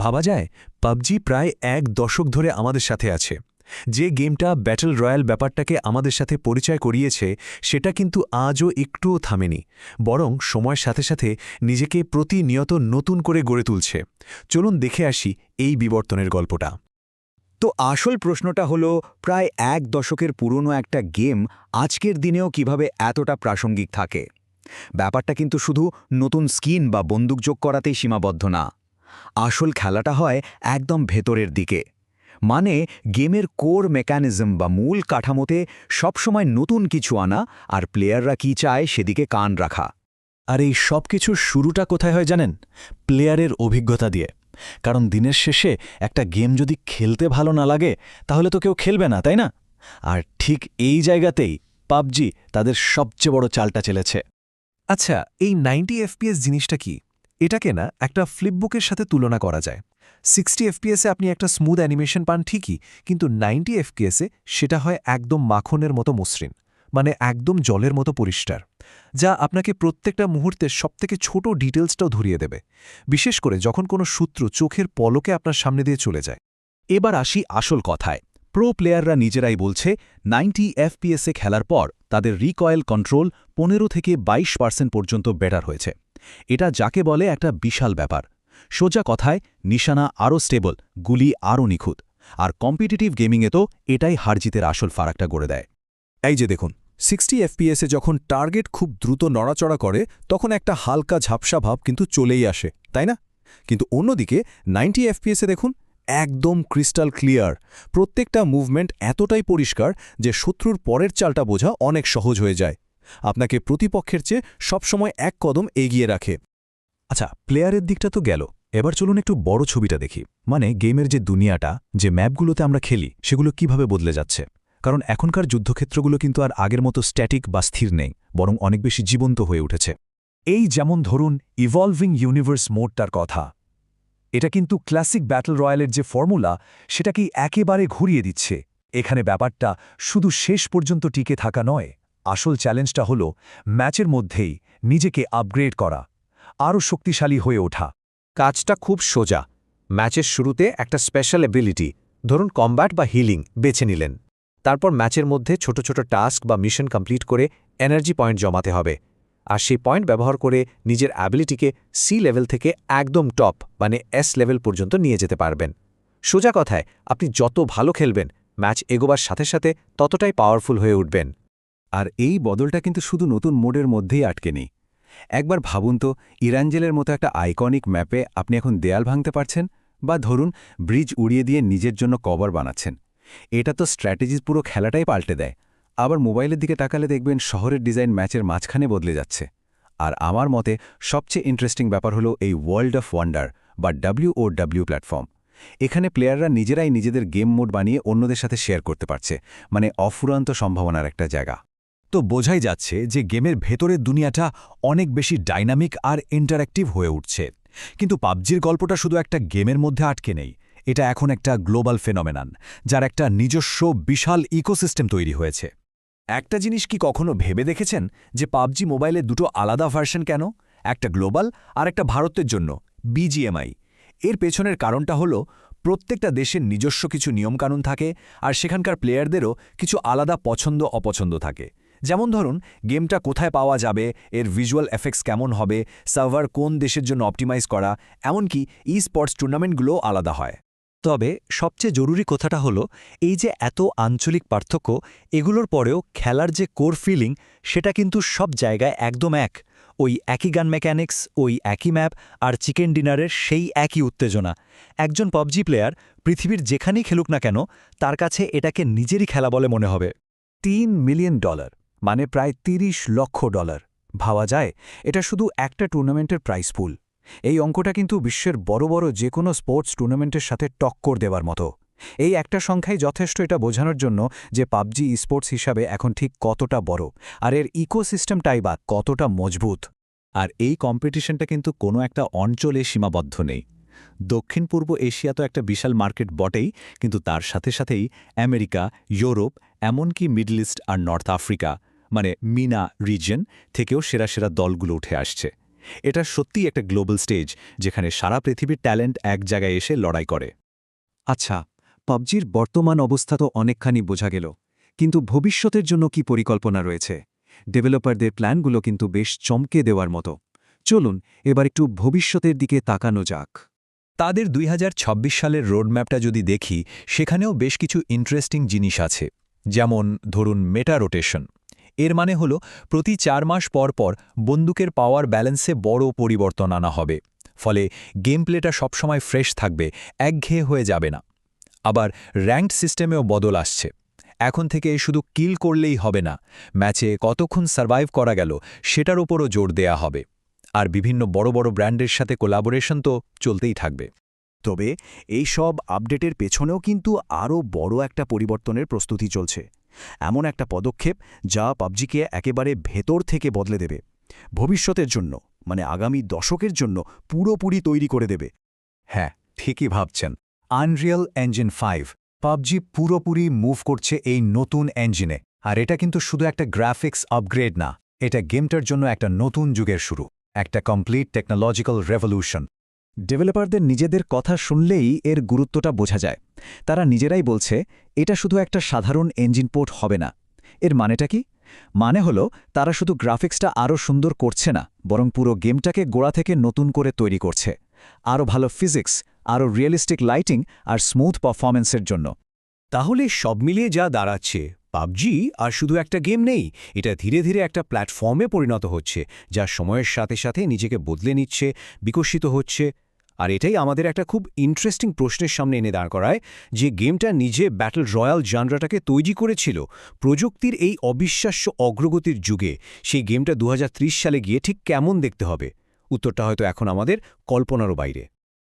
ভাবা যায় পাবজি প্রায় ১ দশক ধরে আমাদের সাথে আছে। যে গেমটা ব্যাটল রয়্যাল ব্যাপারটাকে আমাদের সাথে পরিচয় করিয়েছে সেটা কিন্তু আজও একটুও থামেনি, বরং সময়ের সাথে সাথে নিজেকে প্রতিনিয়ত নতুন করে গড়ে তুলছে। চলুন দেখে আসি এই বিবর্তনের গল্পটা। তো আসল প্রশ্নটা হলো, প্রায় ১ দশকের পুরনো একটা গেম আজকের দিনেও কিভাবে এতটা প্রাসঙ্গিক থাকে। ব্যাপারটা কিন্তু শুধু নতুন স্কিন বা বন্দুক যোগ করাতেই সীমাবদ্ধ না। আসল খেলাটা হয় একদম ভেতরের দিকে। মানে গেমের কোর মেকানিজম বা মূল কাঠামোতে সবসময় নতুন কিছু আনা, আর প্লেয়াররা কি চায় সেদিকে কান রাখা। আর এই সব কিছুর শুরুটা কোথায় হয় জানেন? প্লেয়ারের অভিজ্ঞতা দিয়ে। কারণ দিনের শেষে একটা গেম যদি খেলতে ভালো না লাগে তাহলে তো কেউ খেলবে না, তাই না? আর ঠিক এই জায়গাতেই পাবজি তাদের সবচেয়ে বড় চালটা চেলেছে। আচ্ছা, এই 90 এফপিএস জিনিসটা কি? এটাকে না একটা ফ্লিপবুকের সাথে তুলনা করা যায়। 60 এফপিএসে আপনি একটা স্মুথ অ্যানিমেশন পান ঠিকই, কিন্তু 90 এফপিএসে সেটা হয় একদম মাখনের মতো মসৃণ, মানে একদম জলের মতো পরিষ্কার, যা আপনাকে প্রত্যেকটা মুহূর্তের সবথেকে ছোট ডিটেলসটাও ধরিয়ে দেবে, বিশেষ করে যখন কোনো সূত্র চোখের পলকে আপনার সামনে দিয়ে চলে যায়। এবার আসি আসল কথায়। প্রো প্লেয়াররা নিজেরাই বলছে 90 এফপিএসে খেলার পর তাদের রিকয়েল কন্ট্রোল ১৫ থেকে ২২% পর্যন্ত বেটার হয়েছে। এটা যাকে বলে একটা বিশাল ব্যাপার। সোজা কথায় নিশানা আরও স্টেবল, গুলি আরও নিখুঁত। আর কম্পিটিটিভ গেমিংয়ে তো এটাই হারজিতের আসল ফারাকটা গড়ে দেয়। এই যে দেখুন, 60 এফপিএসে যখন টার্গেট খুব দ্রুত নড়াচড়া করে তখন একটা হালকা ঝাপসা ভাব কিন্তু চলেই আসে, তাই না? কিন্তু অন্যদিকে 90 এফপিএসে দেখুন, একদম ক্রিস্টাল ক্লিয়ার। প্রত্যেকটা মুভমেন্ট এতটাই পরিষ্কার যে শত্রুর পরের চালটা বোঝা অনেক সহজ হয়ে যায়। আপনাকে প্রতিপক্ষের চেয়ে সবসময় এক কদম এগিয়ে রাখে। আচ্ছা, প্লেয়ারের দিকটা তো গেল, এবার চলুন একটু বড় ছবিটা দেখি। মানে গেমের যে দুনিয়াটা, যে ম্যাপগুলোতে আমরা খেলি, সেগুলো কিভাবে বদলে যাচ্ছে। কারণ এখনকার যুদ্ধক্ষেত্রগুলো কিন্তু আর আগের মতো স্ট্যাটিক বা স্থির নেই, বরং অনেক বেশি জীবন্ত হয়ে উঠেছে। এই যেমন ধরুন ইভলভিং ইউনিভার্স মোডটার কথা। এটা কিন্তু ক্লাসিক ব্যাটল রয়্যালের যে ফর্মুলা, সেটাকেই একেবারে ঘুরিয়ে দিচ্ছে। এখানে ব্যাপারটা শুধু শেষ পর্যন্ত টিকে থাকা নয়, আসল চ্যালেঞ্জটা হল ম্যাচের মধ্যেই নিজেকে আপগ্রেড করা, আরও শক্তিশালী হয়ে ওঠা। কাজটা খুব সোজা। ম্যাচের শুরুতে একটা স্পেশাল এবিলিটি, ধরুন কম্ব্যাট বা হিলিং, বেছে নিলেন। তারপর ম্যাচের মধ্যে ছোট ছোট টাস্ক বা মিশন কমপ্লিট করে এনার্জি পয়েন্ট জমাতে হবে। আর সেই পয়েন্ট ব্যবহার করে নিজের অ্যাবিলিটিকে সি লেভেল থেকে একদম টপ মানে এস লেভেল পর্যন্ত নিয়ে যেতে পারবেন। সোজা কথায়, আপনি যত ভালো খেলবেন, ম্যাচ এগোবার সাথে সাথে ততটাই পাওয়ারফুল হয়ে উঠবেন। আর এই বদলটা কিন্তু শুধু নতুন মোডের মধ্যেই আটকে নেই। একবার ভাবুন তো, ইরাঞ্জেলের মতো একটা আইকনিক ম্যাপে আপনি এখন দেয়াল ভাঙতে পারছেন, বা ধরুন ব্রিজ উড়িয়ে দিয়ে নিজের জন্য কভার বানাচ্ছেন। এটা তো স্ট্র্যাটেজির পুরো খেলাটাই পাল্টে দেয়। আবার মোবাইলের দিকে তাকালে দেখবেন শহরের ডিজাইন ম্যাচের মাঝখানে বদলে যাচ্ছে। আর আমার মতে সবচেয়ে ইন্টারেস্টিং ব্যাপার হলো এই ওয়ার্ল্ড অফ ওয়ান্ডার বা WOW প্ল্যাটফর্ম। এখানে প্লেয়াররা নিজেরাই নিজেদের গেম মোড বানিয়ে অন্যদের সাথে শেয়ার করতে পারছে, মানে অফুরন্ত সম্ভাবনার একটা জায়গা। তো বোঝাই যাচ্ছে যে গেমের ভেতরের দুনিয়াটা অনেক বেশি ডাইনামিক আর ইন্টারঅ্যাক্টিভ হয়ে উঠছে। কিন্তু পাবজির গল্পটা শুধু একটা গেমের মধ্যে আটকে নেই, এটা এখন একটা গ্লোবাল ফেনোমেনন, যার একটা নিজস্ব বিশাল ইকোসিস্টেম তৈরি হয়েছে। একটা জিনিস কি কখনো ভেবে দেখেছেন যে পাবজি মোবাইলে দুটো আলাদা ভার্সন কেন? একটা গ্লোবাল আর একটা ভারতের জন্য BGMI। এর পেছনের কারণটা হলো প্রত্যেকটা দেশের নিজস্ব কিছু নিয়মকানুন থাকে, আর সেখানকার প্লেয়ারদেরও কিছু আলাদা পছন্দ অপছন্দ থাকে। যেমন ধরুন, গেমটা কোথায় পাওয়া যাবে, এর ভিজুয়াল এফেক্টস কেমন হবে, সার্ভার কোন দেশের জন্য অপটিমাইজ করা, এমনকি স্পোর্টস টুর্নামেন্টগুলোও আলাদা হয়। তবে সবচেয়ে জরুরি কথাটা হলো, এই যে এত আঞ্চলিক পার্থক্য, এগুলোর পরেও খেলার যে কোর ফিলিং, সেটা কিন্তু সব জায়গায় একদম এক। ওই একই গান মেকানিক্স, ওই একই ম্যাপ, আর চিকেন ডিনারের সেই একই উত্তেজনা। একজন পাবজি প্লেয়ার পৃথিবীর যেখানেই খেলুক না কেন, তার কাছে এটাকে নিজেরই খেলা বলে মনে হবে। $3 মিলিয়ন, মানে প্রায় $30 লক্ষ। ভাবা যায় এটা শুধু একটা টুর্নামেন্টের প্রাইস পুল। এই অঙ্কটা কিন্তু বিশ্বের বড় বড় যে কোনো স্পোর্টস টুর্নামেন্টের সাথে টক্কর দেওয়ার মতো। এই একটা সংখ্যাই যথেষ্ট এটা বোঝানোর জন্য যে পাবজি স্পোর্টস হিসাবে এখন ঠিক কতটা বড়, আর এর ইকোসিস্টেমটাই বা কতটা মজবুত। আর এই কম্পিটিশনটা কিন্তু কোনো একটা অঞ্চলে সীমাবদ্ধ নেই। দক্ষিণ পূর্ব এশিয়া তো একটা বিশাল মার্কেট বটেই, কিন্তু তার সাথে সাথেই আমেরিকা, ইউরোপ, এমনকি মিডল ইস্ট আর নর্থ আফ্রিকা, মানে মিনা রিজন থেকেও সেরা সেরা দলগুলো উঠে আসছে। এটা সত্যিই একটা গ্লোবাল স্টেজ যেখানে সারা পৃথিবীর ট্যালেন্ট এক জায়গায় এসে লড়াই করে। আচ্ছা, পাবজির বর্তমান অবস্থা তো অনেকখানি বোঝা গেল, কিন্তু ভবিষ্যতের জন্য কি পরিকল্পনা রয়েছে? ডেভেলপারদের প্ল্যানগুলো কিন্তু বেশ চমকে দেওয়ার মতো। চলুন এবার একটু ভবিষ্যতের দিকে তাকানো যাক। তাদের 2026 সালের রোডম্যাপটা যদি দেখি, সেখানেও বেশ কিছু ইন্টারেস্টিং জিনিস আছে। যেমন ধরুন মেটা রোটেশন। এর মানে হলো প্রতি 4 মাস পর পর বন্দুকের পাওয়ার ব্যালেন্সে বড় পরিবর্তন আনা হবে। ফলে গেম প্লেটা সবসময় ফ্রেশ থাকবে, একঘেয়ে হয়ে যাবে না। আবার র্যাঙ্কড সিস্টেমেও বদল আসছে। এখন থেকে শুধু কিল করলেই হবে না, ম্যাচে কতক্ষণ সার্ভাইভ করা গেল সেটার ওপরও জোর দেয়া হবে। আর বিভিন্ন বড় বড় ব্র্যান্ডের সাথে কোলাবোরেশন তো চলতেই থাকবে। তবে এই সব আপডেটের পেছনেও কিন্তু আরও বড় একটা পরিবর্তনের প্রস্তুতি চলছে। এমন একটা পদক্ষেপ যা পাবজিকে একেবারে ভেতর থেকে বদলে দেবে, ভবিষ্যতের জন্য, মানে আগামী দশকের জন্য পুরোপুরি তৈরি করে দেবে। হ্যাঁ, ঠিকই ভাবছেন। আনরিয়াল ইঞ্জিন 5 পাবজি পুরোপুরি মুভ করছে এই নতুন ইঞ্জিনে। আর এটা কিন্তু শুধু একটা গ্রাফিক্স আপগ্রেড না, এটা গেমটার জন্য একটা নতুন যুগের শুরু, একটা কমপ্লিট টেকনোলজিক্যাল রেভলিউশন। ডেভেলপারদের নিজেদের কথা শুনলেই এর গুরুত্বটা বোঝা যায়। তারা নিজেরাই বলছে এটা শুধু একটা সাধারণ ইঞ্জিন পোর্ট হবে না। এর মানেটা কি? মানে হলো তারা শুধু গ্রাফিক্সটা আরও সুন্দর করছে না, বরং পুরো গেমটাকে গোড়া থেকে নতুন করে তৈরি করছে, আরও ভালো ফিজিক্স, আরও রিয়েলিস্টিক লাইটিং আর স্মুথ পারফরম্যান্সের জন্য। তাহলে সব মিলিয়ে যা দাঁড়াচ্ছে, পাবজি আর শুধু একটা গেম নেই, এটা ধীরে ধীরে একটা প্ল্যাটফর্মে পরিণত হচ্ছে, যা সময়ের সাথে সাথে নিজেকে বদলে নিচ্ছে, বিকশিত হচ্ছে। আর এটাই আমাদের একটা খুব ইন্টারেস্টিং প্রশ্নের সামনে এনে দাঁড় করায়, যে গেমটা নিজে ব্যাটল রয়্যাল জানরাটাকে তৈরি করেছিল প্রযুক্তির এই অবিশ্বাস্য অগ্রগতির যুগে, সেই গেমটা 2030 সালে গিয়ে ঠিক কেমন দেখতে হবে? উত্তরটা হয়তো এখন আমাদের কল্পনারও বাইরে।